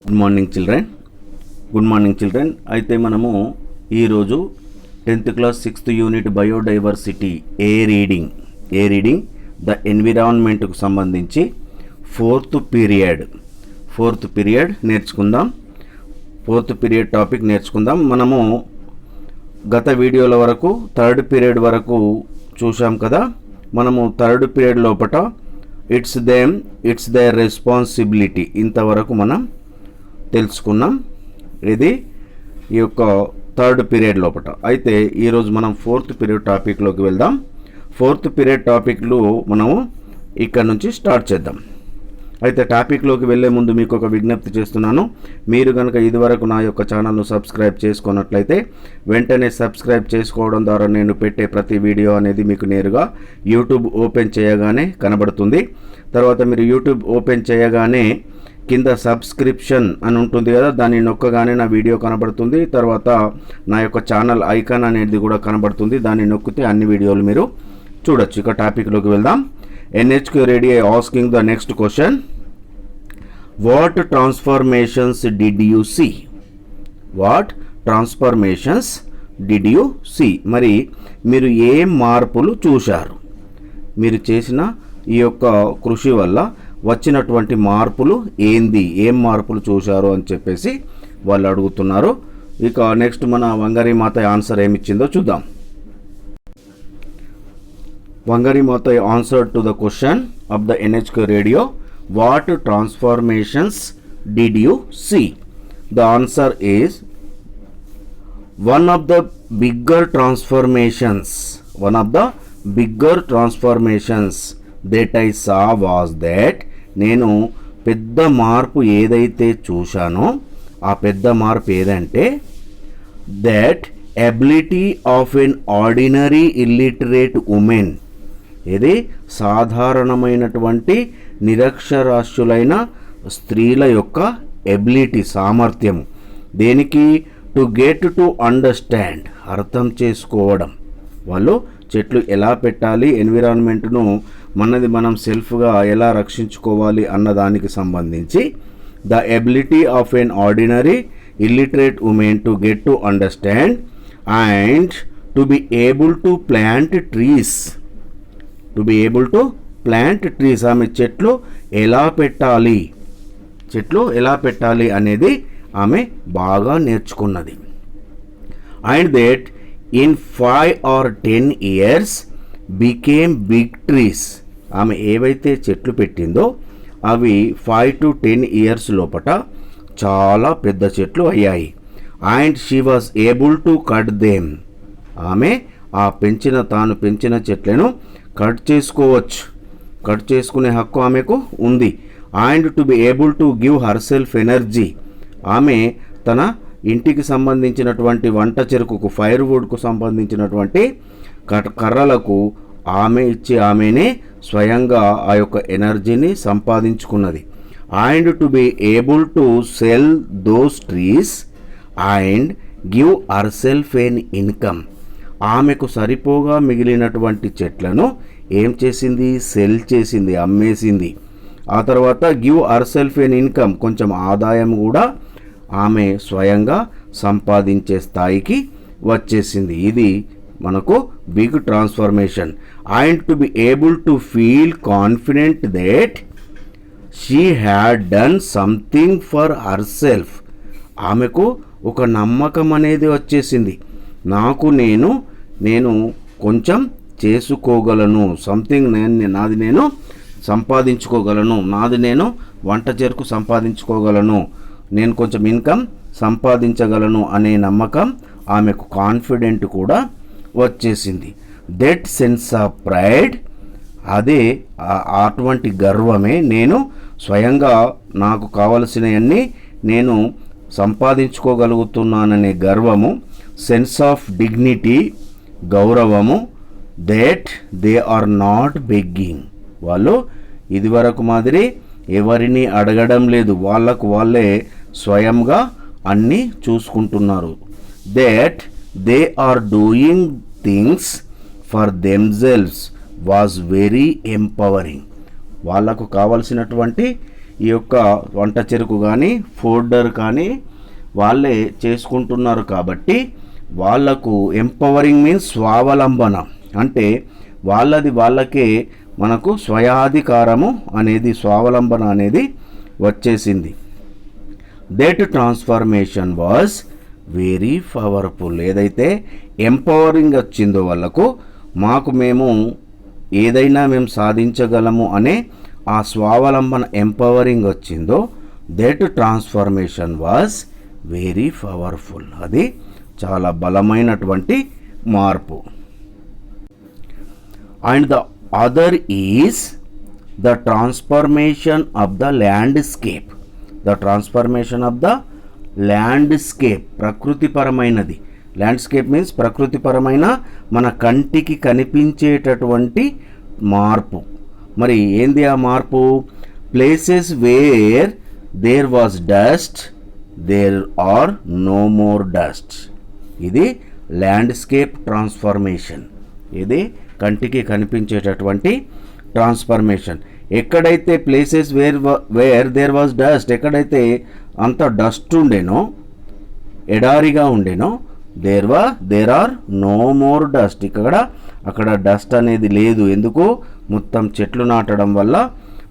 Good morning children అయితే మనము ఈరోజు 10th class 6th unit biodiversity a reading the ఎన్విరాన్మెంట్కు సంబంధించి ఫోర్త్ పీరియడ్ నేర్చుకుందాం. ఫోర్త్ పీరియడ్ టాపిక్ నేర్చుకుందాం. మనము గత వీడియోల వరకు థర్డ్ పీరియడ్ వరకు చూసాం కదా. మనము థర్డ్ పీరియడ్ లోపల ఇట్స్ దేర్ రెస్పాన్సిబిలిటీ ఇంతవరకు మనం తెలుసుకున్నాం. ఇది ఈ యొక్క థర్డ్ పీరియడ్ లోపల. అయితే ఈరోజు మనం ఫోర్త్ పీరియడ్ టాపిక్లోకి వెళ్దాం. ఫోర్త్ పీరియడ్ టాపిక్లు మనము ఇక్కడ నుంచి స్టార్ట్ చేద్దాం. అయితే టాపిక్లోకి వెళ్ళే ముందు మీకు ఒక విజ్ఞప్తి చేస్తున్నాను. మీరు కనుక ఇదివరకు నా యొక్క ఛానల్ను సబ్స్క్రైబ్ చేసుకున్నట్లయితే వెంటనే సబ్స్క్రైబ్ చేసుకోవడం ద్వారా నేను పెట్టే ప్రతి వీడియో అనేది మీకు నేరుగా యూట్యూబ్ ఓపెన్ చేయగానే కనబడుతుంది. తర్వాత మీరు యూట్యూబ్ ఓపెన్ చేయగానే కింద సబ్స్క్రిప్షన్ అని ఉంటుంది కదా, దాన్ని నొక్కగానే నా వీడియో కనబడుతుంది. తర్వాత నా యొక్క ఛానల్ ఐకాన్ అనేది కూడా కనబడుతుంది. దాన్ని నొక్కితే అన్ని వీడియోలు మీరు చూడొచ్చు. ఇక టాపిక్లోకి వెళ్దాం. NHK ready asking the next question. What transformations did you see? మరి మీరు ఏ మార్పులు చూశారు? మీరు చేసిన ఈ యొక్క కృషి వల్ల వచ్చినటువంటి మార్పులు ఏంది, ఏం మార్పులు చూశారు అని చెప్పేసి వాళ్ళు అడుగుతున్నారు. ఇక నెక్స్ట్ మన వంగరి మాత ఆన్సర్ ఏమిచ్చిందో చూద్దాం. Wangari Maathai answer to the question of the NHK radio, what transformations did you see? The answer is one of the bigger transformations that I saw was that నేను పెద్ద మార్పు ఏదైతే చూశానో ఆ పెద్ద మార్పు ఏదంటే that ability of an ordinary illiterate women, ఇది సాధారణమైనటువంటి నిరక్షరాస్యులైన స్త్రీల యొక్క ఎబిలిటీ, సామర్థ్యం. దేనికి? టు గెట్ టు అండర్స్టాండ్, అర్థం చేసుకోవడం. వాళ్ళు చెట్లు ఎలా పెట్టాలి, ఎన్విరాన్మెంట్ను మనది మనం సెల్ఫ్గా ఎలా రక్షించుకోవాలి అన్నదానికి సంబంధించి the ability of an ordinary illiterate women to get to understand and to be able to plant trees. ఆమె చెట్లు ఎలా పెట్టాలి అనేది ఆమె బాగా నేర్చుకున్నది. And that in 5 or 10 years became big trees. ఆమె ఏవైతే చెట్లు పెట్టిందో అవి 5 to 10 years లోపట చాలా పెద్ద చెట్లు అయ్యాయి. And she was able to cut them. ఆమె తాను పెంచిన చెట్లను కట్ చేసుకునే హక్కు ఆమెకు ఉంది. And to be able to give her self energy. ఆమె తన ఇంటికి సంబంధించినటువంటి వంట చెరుకుకు, ఫైర్వుడ్కు సంబంధించినటువంటి కర్రలకు ఆమెనే స్వయంగా ఆ యొక్క ఎనర్జీని సంపాదించుకున్నది. And to be able to sell those trees and give herself an income. ఆమెకు సరిపోగా మిగిలినటువంటి చెట్లను ఏం చేసింది? సెల్ చేసింది, అమ్మేసింది. ఆ తర్వాత give herself an income, కొంచెం ఆదాయం కూడా ఆమె స్వయంగా సంపాదించే స్థాయికి వచ్చేసింది. ఇది మనకు big transformation. And to be able to feel confident that she had done something for herself. ఆమెకు ఒక నమ్మకం అనేది వచ్చేసింది. నేను కొంచెం చేసుకోగలను, సంథింగ్ నాది నేను సంపాదించుకోగలను, నాది నేను వంట చెరుకు సంపాదించుకోగలను, నేను కొంచెం ఇన్కమ్ సంపాదించగలను అనే నమ్మకం ఆమెకు, కాన్ఫిడెంట్ కూడా వచ్చేసింది. దట్ సెన్స్ ఆఫ్ ప్రైడ్, అదే అటువంటి గర్వమే, నేను స్వయంగా నాకు కావలసినవన్నీ నేను సంపాదించుకోగలుగుతున్నాననే గర్వము, సెన్స్ ఆఫ్ డిగ్నిటీ, గౌరవము. That they are not begging, వాళ్ళు ఇదివరకు మాదిరి ఎవరిని అడగడం లేదు, వాళ్ళకు వాళ్ళే స్వయంగా అన్నీ చూసుకుంటున్నారు. That they are doing things for themselves was very empowering. వాళ్ళకు కావలసినటువంటి ఈ యొక్క వంట చెరుకు కానీ ఫోల్డర్ కానీ వాళ్ళే చేసుకుంటున్నారు కాబట్టి వాళ్లకు ఎంపవరింగ్ మీన్స్ స్వావలంబన అంటే వాళ్ళకే మనకు స్వయాధికారము అనేది స్వావలంబన అనేది వచ్చేసింది. That transformation was very powerful. ఏదైతే ఎంపవరింగ్ వచ్చిందో వాళ్ళకు మేము ఏదైనా మేము సాధించగలము అనే ఆ స్వావలంబన ఎంపవరింగ్ వచ్చిందో that transformation was very powerful. అది చాలా బలమైనటువంటి మార్పు. And the other is the transformation of the landscape. The transformation of the landscape ప్రకృతిపరమైనది. ల్యాండ్స్కేప్ మీన్స్ ప్రకృతిపరమైన మన కంటికి కనిపించేటటువంటి మార్పు. మరి ఏంది ఆ మార్పు? Places where there was dust there are no more dust. ఇది ల్యాండ్స్కేప్ ట్రాన్స్ఫర్మేషన్. ఇది కంటికి కనిపించేటటువంటి ట్రాన్స్ఫర్మేషన్. ఎక్కడైతే places where there was dust, ఎక్కడైతే అంత డస్ట్ ఉండేనో, ఎడారిగా ఉండేనో, there are no more dust. అక్కడ డస్ట్ అనేది లేదు. ఎందుకు? మొత్తం చెట్లు నాటడం వల్ల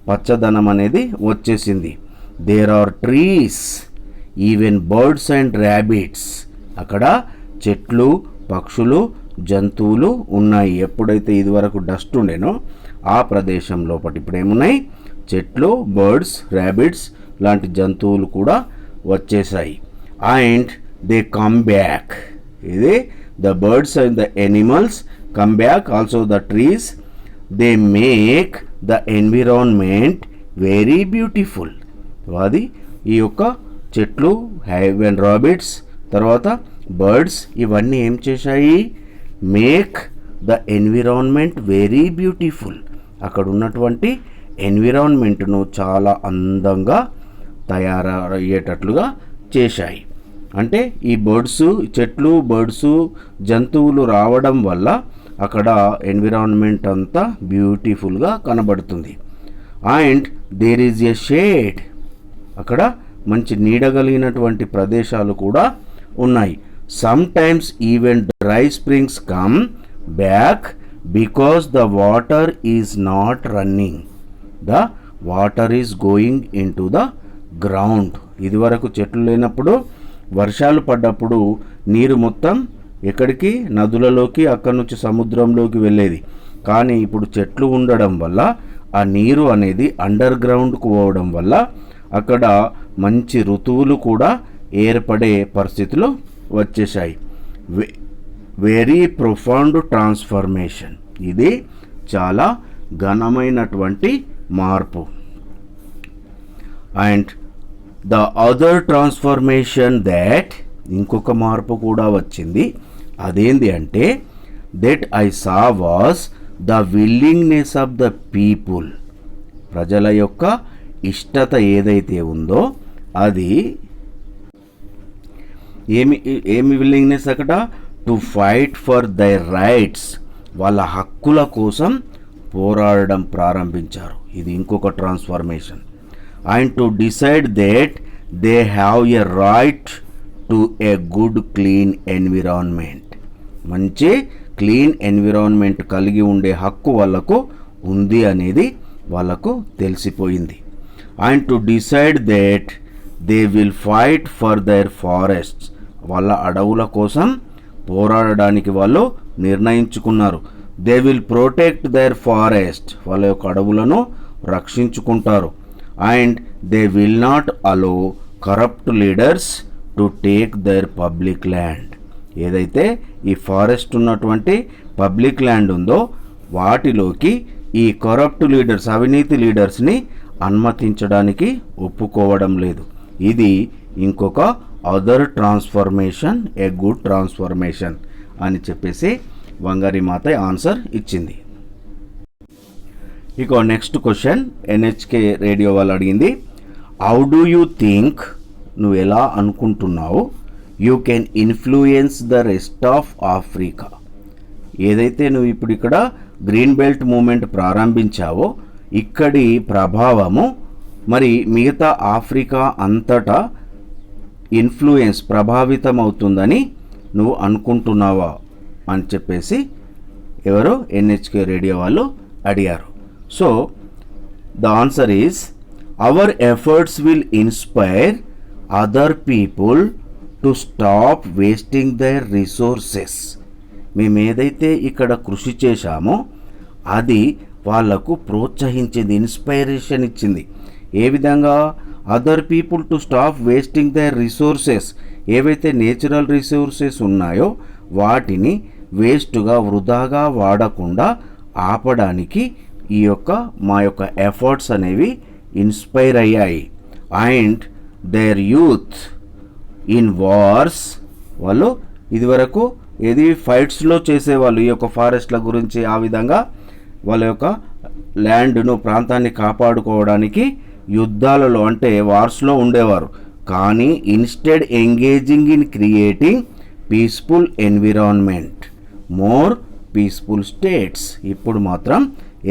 పచ్చదనం అనేది వచ్చేసింది. There are trees, even birds and rabbits. అక్కడ చెట్లు, పక్షులు, జంతువులు ఉన్నాయి. ఎప్పుడైతే ఇదివరకు డస్ట్ ఉండేనో ఆ ప్రదేశం లోపల ఇప్పుడు ఏమున్నాయి? చెట్లు, బర్డ్స్, ర్యాబిట్స్ లాంటి జంతువులు కూడా వచ్చేసాయి. And they come back. ఇది the birds and the animals come back, also the trees. They make the environment very beautiful. అది ఈ యొక్క చెట్లు, అండ్ రాబిట్స్, తర్వాత బర్డ్స్ ఇవన్నీ ఏం చేశాయి? Make the environment very beautiful. అక్కడ ఉన్నటువంటి ఎన్విరాన్మెంట్ను చాలా అందంగా తయారయ్యేటట్లుగా చేశాయి. అంటే ఈ బర్డ్స్, చెట్లు, బర్డ్స్, జంతువులు రావడం వల్ల అక్కడ ఎన్విరాన్మెంట్ అంతా బ్యూటిఫుల్గా కనబడుతుంది. And there is a shade. అక్కడ మంచి నీడగలిగినటువంటి ప్రదేశాలు కూడా ఉన్నాయి. Sometimes even dry springs come back because the water is not running. The water is going into the ground. ఇదివరకు చెట్లు లేనప్పుడు వర్షాలు పడ్డప్పుడు నీరు మొత్తం ఎక్కడికి? నదులలోకి, అక్కడి నుంచి సముద్రంలోకి వెళ్ళేది. కానీ ఇప్పుడు చెట్లు ఉండడం వల్ల ఆ నీరు అనేది అండర్ గ్రౌండ్కు పోవడం వల్ల అక్కడ మంచి ఋతువులు కూడా ఏర్పడే పరిస్థితులు వచ్చేసాయి. Very profound transformation. ఇది చాలా ఘనమైనటువంటి మార్పు. And the other transformation that, ఇంకొక మార్పు కూడా వచ్చింది. అదేంటి అంటే that I saw was the willingness of the people. ప్రజల యొక్క ఇష్టత ఏదైతే ఉందో అది ఏమి విల్లింగ్నెస్ అక్కడ? To fight for their rights. వాళ్ళ హక్కుల కోసం పోరాడడం ప్రారంభించారు. ఇది ఇంకొక transformation. And to decide that they have a right to a good clean environment. మంచి క్లీన్ ఎన్విరాన్మెంట్ కలిగి ఉండే హక్కు వాళ్ళకు ఉంది అనేది వాళ్ళకు తెలిసిపోయింది. And to decide that they will fight for their forests. వాళ్ళ అడవుల కోసం పోరాడడానికి వాళ్ళు నిర్ణయించుకున్నారు. They will protect their forest. వాళ్ళ యొక్క అడవులను రక్షించుకుంటారు. And they will not allow corrupt leaders to take their public land. ఏదైతే ఈ ఫారెస్ట్ ఉన్నటువంటి పబ్లిక్ ల్యాండ్ ఉందో వాటిలోకి ఈ కరప్ట్ లీడర్స్, అవినీతి లీడర్స్ని అనుమతించడానికి ఒప్పుకోవడం లేదు. ఇది ఇంకొక other transformation, a good transformation అని చెప్పేసి వంగారి మాత ఆన్సర్ ఇచ్చింది. ఇక నెక్స్ట్ క్వశ్చన్ ఎన్హెచ్కే రేడియో వాళ్ళు అడిగింది. హౌ డూ యూ థింక్, నువ్వు ఎలా అనుకుంటున్నావు, you can influence the rest of Africa. ఏదైతే నువ్వు ఇప్పుడు ఇక్కడ గ్రీన్ బెల్ట్ మూమెంట్ ప్రారంభించావో ఇక్కడి ప్రభావము మరి మిగతా ఆఫ్రికా అంతటా ఇన్ఫ్లుయెన్స్ ప్రభావితం అవుతుందని నువ్వు అనుకుంటున్నావా అని చెప్పేసి ఎవరు ఎన్హెచ్కే రేడియో వాళ్ళు అడిగారు. So the answer is our efforts will inspire other people to stop wasting their resources. మేము ఏదైతే ఇక్కడ కృషి చేశామో అది వాళ్లకు ప్రోత్సహించింది, ఇన్స్పైరేషన్ ఇచ్చింది. ఏ విధంగా? Other people to stop wasting their resources. ఏవైతే నేచురల్ రిసోర్సెస్ ఉన్నాయో వాటిని వేస్ట్గా వృధాగా వాడకుండా ఆపడానికి మా యొక్క ఎఫర్ట్స్ అనేవి ఇన్స్పైర్ అయ్యాయి. And their youth in wars, వాళ్ళు ఇదివరకు ఏది ఫైట్స్లో చేసేవాళ్ళు ఈ యొక్క ఫారెస్ట్ల గురించి, ఆ విధంగా వాళ్ళ యొక్క ల్యాండ్ను ప్రాంతాన్ని కాపాడుకోవడానికి యుద్ధాలలో అంటే వార్స్లో ఉండేవారు. కానీ instead engaging in creating peaceful environment, more peaceful states. ఇప్పుడు మాత్రం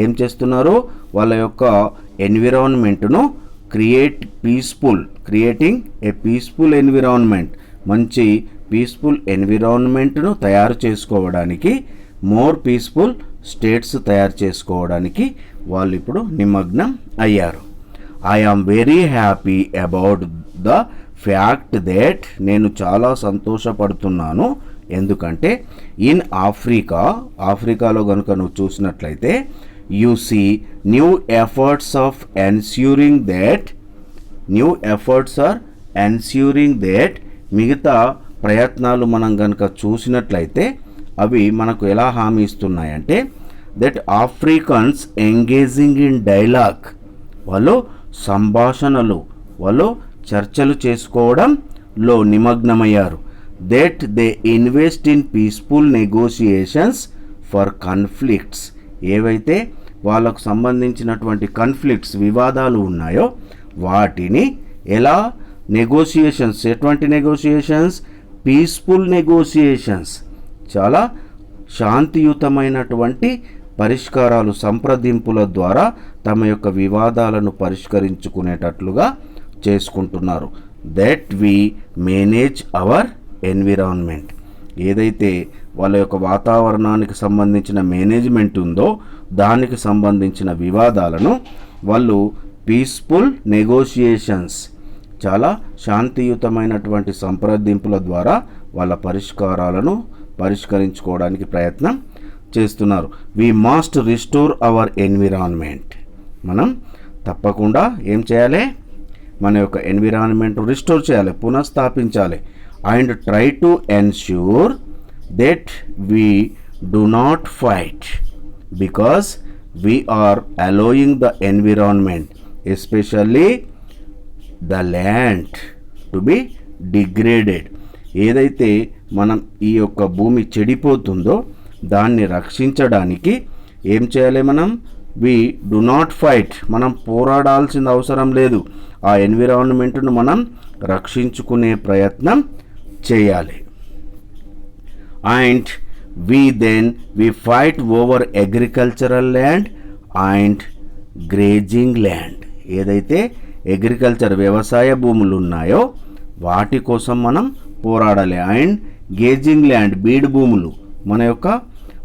ఏం చేస్తున్నారు? వాళ్ళ యొక్క ఎన్విరాన్మెంట్ను క్రియేటింగ్ ఏ పీస్ఫుల్ ఎన్విరాన్మెంట్, మంచి పీస్ఫుల్ ఎన్విరాన్మెంట్ను తయారు చేసుకోవడానికి, మోర్ పీస్ఫుల్ స్టేట్స్ తయారు చేసుకోవడానికి వాళ్ళు ఇప్పుడు నిమగ్నం అయ్యారు. I am very happy about the fact that, నేను చాలా సంతోషపడుతున్నాను ఎందుకంటే ఇన్ ఆఫ్రికాలో కనుక నువ్వు చూసినట్లయితే you see new efforts are ensuring that, మిగతా ప్రయత్నాలు మనం కనుక చూసినట్లయితే అవి మనకు ఎలా హామీ ఇస్తున్నాయంటే that Africans engaging in dialogue, వాళ్ళు సంభాషణలు, వాళ్ళు చర్చలు చేసుకోవడంలో నిమగ్నమయ్యారు. That they invest in peaceful negotiations for conflicts, ఏవైతే వాళ్ళకు సంబంధించినటువంటి కన్ఫ్లిక్ట్స్, వివాదాలు ఉన్నాయో వాటిని ఎలా నెగోషియేషన్స్, ఎటువంటి నెగోషియేషన్స్? పీస్ఫుల్ నెగోషియేషన్స్, చాలా శాంతియుతమైనటువంటి పరిష్కారాలు, సంప్రదింపుల ద్వారా తమ యొక్క వివాదాలను పరిష్కరించుకునేటట్లుగా చేసుకుంటున్నారు. That we manage our environment, ఏదైతే వాళ్ళ యొక్క వాతావరణానికి సంబంధించిన మేనేజ్మెంట్ ఉందో దానికి సంబంధించిన వివాదాలను వాళ్ళు పీస్ఫుల్ నెగోషియేషన్స్, చాలా శాంతియుతమైనటువంటి సంప్రదింపుల ద్వారా వాళ్ళ పరిష్కారాలను పరిష్కరించుకోవడానికి ప్రయత్నం చేస్తున్నారు. We must restore our environment, మనం తప్పకుండా ఏం చేయాలి? మన యొక్క ఎన్విరాన్మెంట్ రిస్టోర్ చేయాలి, పునఃస్థాపించాలి. And try to ensure that we do not fight because we are allowing the environment especially the land to be degraded. ఏదైతే మనం ఈ యొక్క భూమి చెడిపోతుందో దాన్ని రక్షించడానికి ఏం చేయాలి? మనం వి డు నాట్ ఫైట్, మనం పోరాడాల్సిన అవసరం లేదు. ఆ ఎన్విరాన్మెంట్ను మనం రక్షించుకునే ప్రయత్నం చేయాలి. And we fight over agricultural land and grazing land, ఏదైతే అగ్రికల్చర్ వ్యవసాయ భూములు ఉన్నాయో వాటి కోసం మనం పోరాడాలి. అండ్ గేజింగ్ ల్యాండ్, బీడు భూములు, మన యొక్క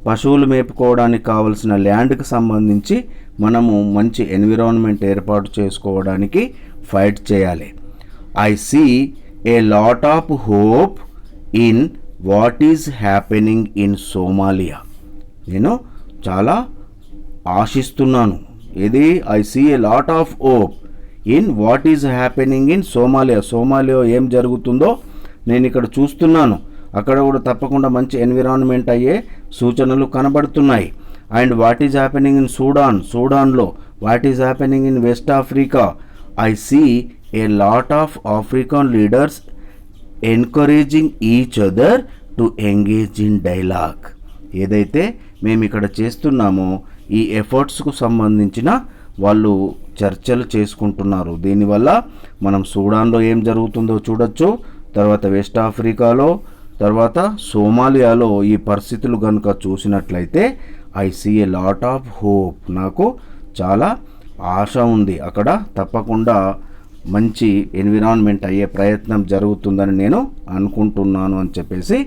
పశువులు మేపుకోవడానికి కావలసిన ల్యాండ్కి సంబంధించి మనము మంచి ఎన్విరాన్మెంట్ ఏర్పాటు చేసుకోవడానికి ఫైట్ చేయాలి. I see a lot of hope in what is happening in Somalia, నేను చాలా ఆశిస్తున్నాను. ఇది I see a lot of hope in what is happening in Somalia ఏం జరుగుతుందో నేను ఇక్కడ చూస్తున్నాను. అక్కడ కూడా తప్పకుండా మంచి ఎన్విరాన్మెంట్ అయ్యే సూచనలు కనబడుతున్నాయి. And what is happening in సూడాన్లో, what is happening in West Africa. I see a lot of African leaders encouraging each other to engage in dialogue. ఏదైతే మేము ఇక్కడ చేస్తున్నామో ఈ ఎఫర్ట్స్కు సంబంధించిన వాళ్ళు చర్చలు చేసుకుంటున్నారు. దీనివల్ల మనం సూడాన్లో ఏం జరుగుతుందో చూడొచ్చు, తర్వాత వెస్ట్ ఆఫ్రికాలో, తర్వాత సోమాలియాలో ఈ పరిస్థితులు కనుక చూసినట్లయితే I see a lot of hope, నాకు చాలా ఆశ ఉంది. అక్కడ తప్పకుండా మంచి ఎన్విరాన్మెంట్ అయ్యే ప్రయత్నం జరుగుతుందని నేను అనుకుంటున్నాను అని చెప్పేసి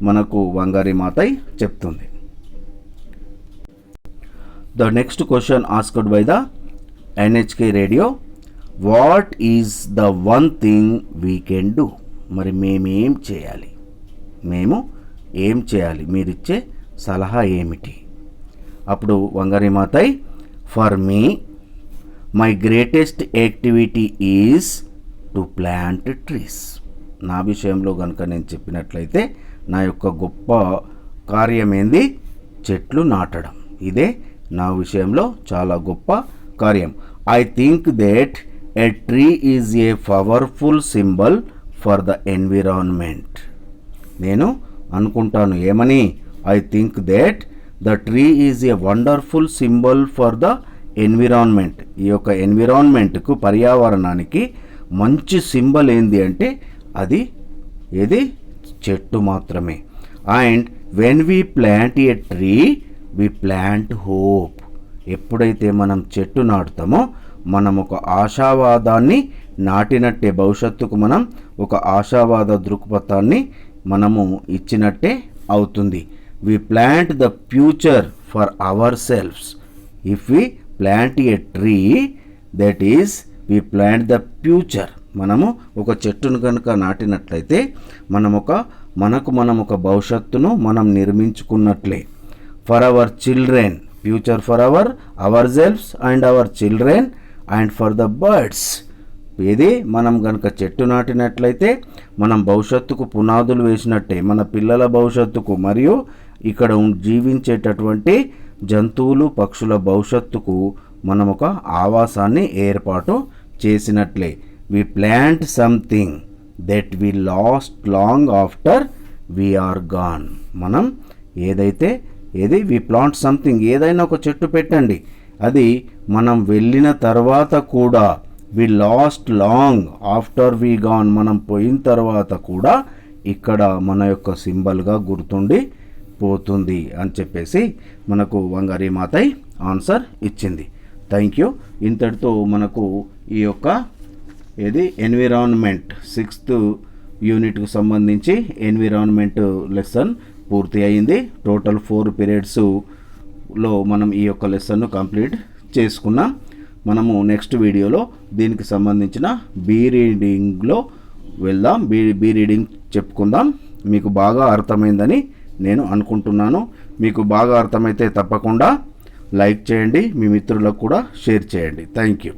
మనకు వంగారి మాతయ్య చెప్తుంది. The next question asked by the NHK radio, what is the one thing we can do? మరి మేమేం చేయాలి, మేము ఏం చేయాలి, మీరిచ్చే సలహా ఏమిటి? అప్పుడు Wangari Maathai, for me my greatest activity is to plant trees. నా విషయంలో కనుక నేను చెప్పినట్లయితే నా యొక్క గొప్ప కార్యం ఏంది? చెట్లు నాటడం. ఇదే నా విషయంలో చాలా గొప్ప కార్యం. I think that a tree is a powerful symbol for the environment. నేను అనుకుంటాను ఏమని? I think that the tree is a wonderful symbol for the environment. ఈ యొక్క ఎన్విరాన్మెంట్కు, పర్యావరణానికి మంచి సింబల్ ఏంది అంటే అది ఏది? చెట్టు మాత్రమే. And when we plant a tree we plant hope. ఎప్పుడైతే మనం చెట్టు నాటుతామో మనం ఒక ఆశావాదాన్ని నాటినట్టే, భవిష్యత్తుకు మనం ఒక ఆశావాద దృక్పథాన్ని మనము ఇచ్చినట్టే అవుతుంది. We plant the future for ourselves. If we plant a tree, that is we plant the future. మనము ఒక చెట్టును కనుక నాటినట్లయితే మనం ఒక భవిష్యత్తును మనం నిర్మించుకున్నట్లే. For our children, future for ourselves and our children and for the birds. ఇది మనం కనుక చెట్టు నాటినట్లయితే మనం భవిష్యత్తుకు పునాదులు వేసినట్టే, మన పిల్లల భవిష్యత్తుకు మరియు ఇక్కడ జీవించేటటువంటి జంతువులు, పక్షుల భవిష్యత్తుకు మనం ఒక ఆవాసాన్ని ఏర్పాటు చేసినట్లే. We plant something that we last long after we are gone. మనం వి ప్లాంట్ సంథింగ్, ఏదైనా ఒక చెట్టు పెట్టండి, అది మనం వెళ్ళిన తర్వాత కూడా, we last long after we gone, మనం పోయిన తర్వాత కూడా ఇక్కడ మన యొక్క సింబల్గా గుర్తుండి పోతుంది అని చెప్పేసి మనకు వంగారి మాతయ్య ఆన్సర్ ఇచ్చింది. Thank you. ఇంతటితో మనకు ఈ యొక్క ఎన్విరాన్మెంట్ 6th యూనిట్కు సంబంధించి ఎన్విరాన్మెంట్ లెసన్ పూర్తి అయింది. టోటల్ 4 పీరియడ్స్లో మనం ఈ యొక్క లెసన్ను కంప్లీట్ చేసుకున్నాం. మనము నెక్స్ట్ వీడియోలో దీనికి సంబంధించిన బీ రీడింగ్లో వెళ్దాం. బీ రీడింగ్ చెప్పుకుందాం. మీకు బాగా అర్థమైందని నేను అనుకుంటున్నాను. మీకు బాగా అర్థమైతే తప్పకుండా లైక్ చేయండి, మీ మిత్రులకు కూడా షేర్ చేయండి. Thank you.